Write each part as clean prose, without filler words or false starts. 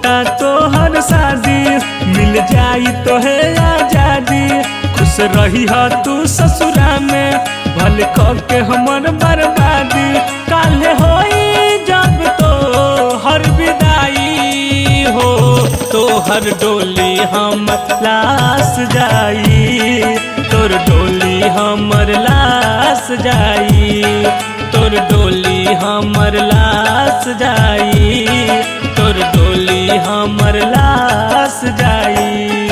होता तो हर शादी मिल जाई तो है आजादी। खुश रही हा तू ससुरा में भल के हमर बर्बादी। काल्हे होई जब तो हर विदाई हो तो हर डोली हम लाश जाई। तोर डोली हमर लाश जाई। तोर डोली हमर लाश जाई। तोर डोली हमर लाश जाई।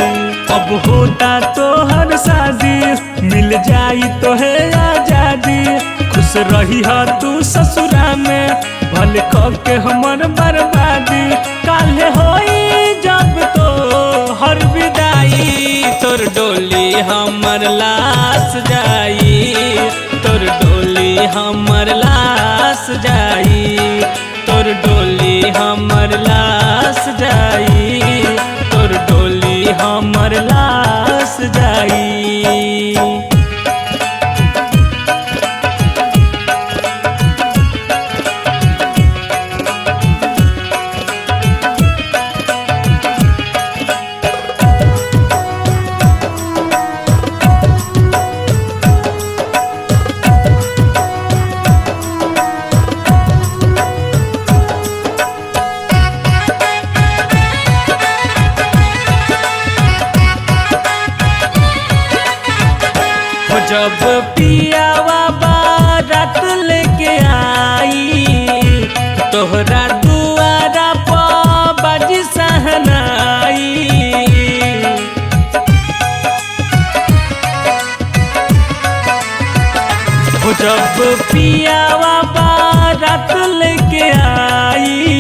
अब होता तो हर शादी मिल जाई तो है आजादी। खुश रही हा तू ससुरा में भल के हमर बर्बादी। काल्हे होई जब तो हर विदाई तोर डोली हमर लाश जाई। तोर डोली हमर लाश जाई। तोर डोली हमर लाश जाई। तोर डोली हमर लाश जाई। जब पियावा बारात लेके आई तोहरा दुआरा पर बाजी सहनाई। जब पियावा बारात लेके आई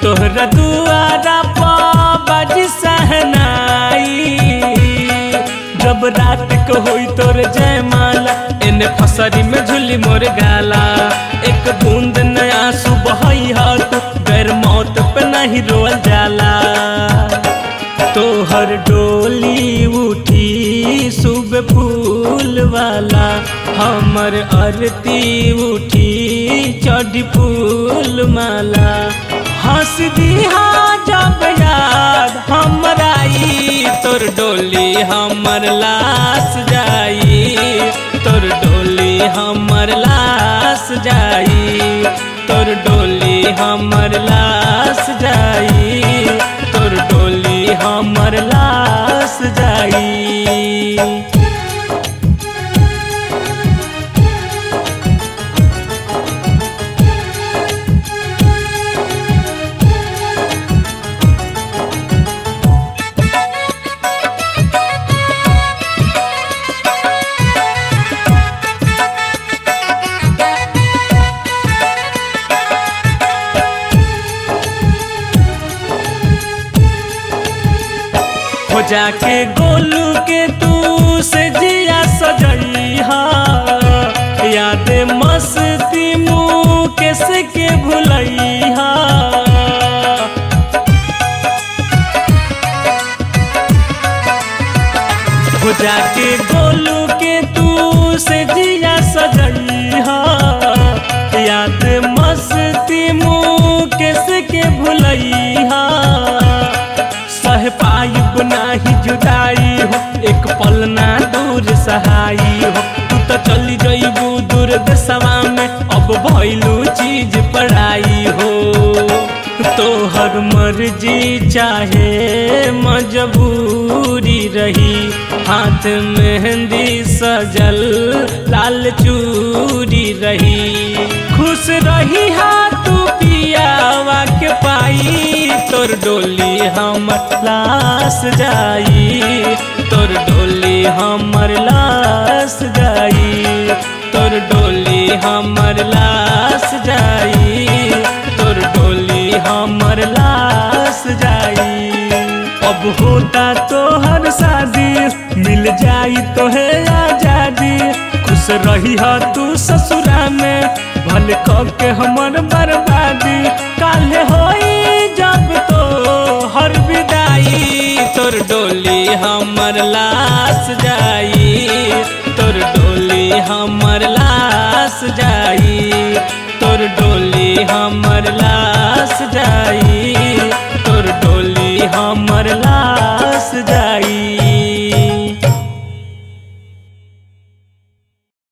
तोहरा दुआरा पर बाजी सहनाई। जब रात को होई तोर जयमाला एने फसरी में झुली मोर गाला। एक बूंद नया सुबह हाथ गैर मौत पे नहीं रोल जाला। तोहर डोली उठी सुबह फूल वाला हमर आरती उठी चढ़ी फूल माला। हंस दिहा जब याद हमरा आई तोर डोली हमर लाश जाई। तोर डोली हमर लाश जाई। तोर डोली हमर लाश जाई। तोर डोली हमर लाश जाई। हो जाके गोलू के तू से जिया सजैहा। याद मस्ती मुकेश के भुलैहा। हो जाके गोलू के तू से जिया सजैहा। याद मस्ती मुकेश के भुलैहा। सह पाइब नाही जुदाई हो एक पल ना दूर सहाई हो। तू तो चली जइबू दूर देशवा में अब भइलू चीज पढ़ाई हो। तोहर मर्जी चाहे मजबूरी रही हाथ मेहंदी सजल लाल चूड़ी रही। खुश रही हा तू पियावा के पाई तोर डोली हमर लाश जाई। तोर डोली हमर लाश जाई। तोर डोली हमर लाश जाई। तोर डोली हमर लाश जाई। अब होता तो हर शादी मिल जाई तो है आजादी। खुश रही हा तू ससुरा में भल के हमर बर्बादी। काल्हे होई जब तो हर विदाई तोर डोली हमर लाश जाई। तोर डोली हमर लाश जाई। तोर डोली हमर लाश जाई।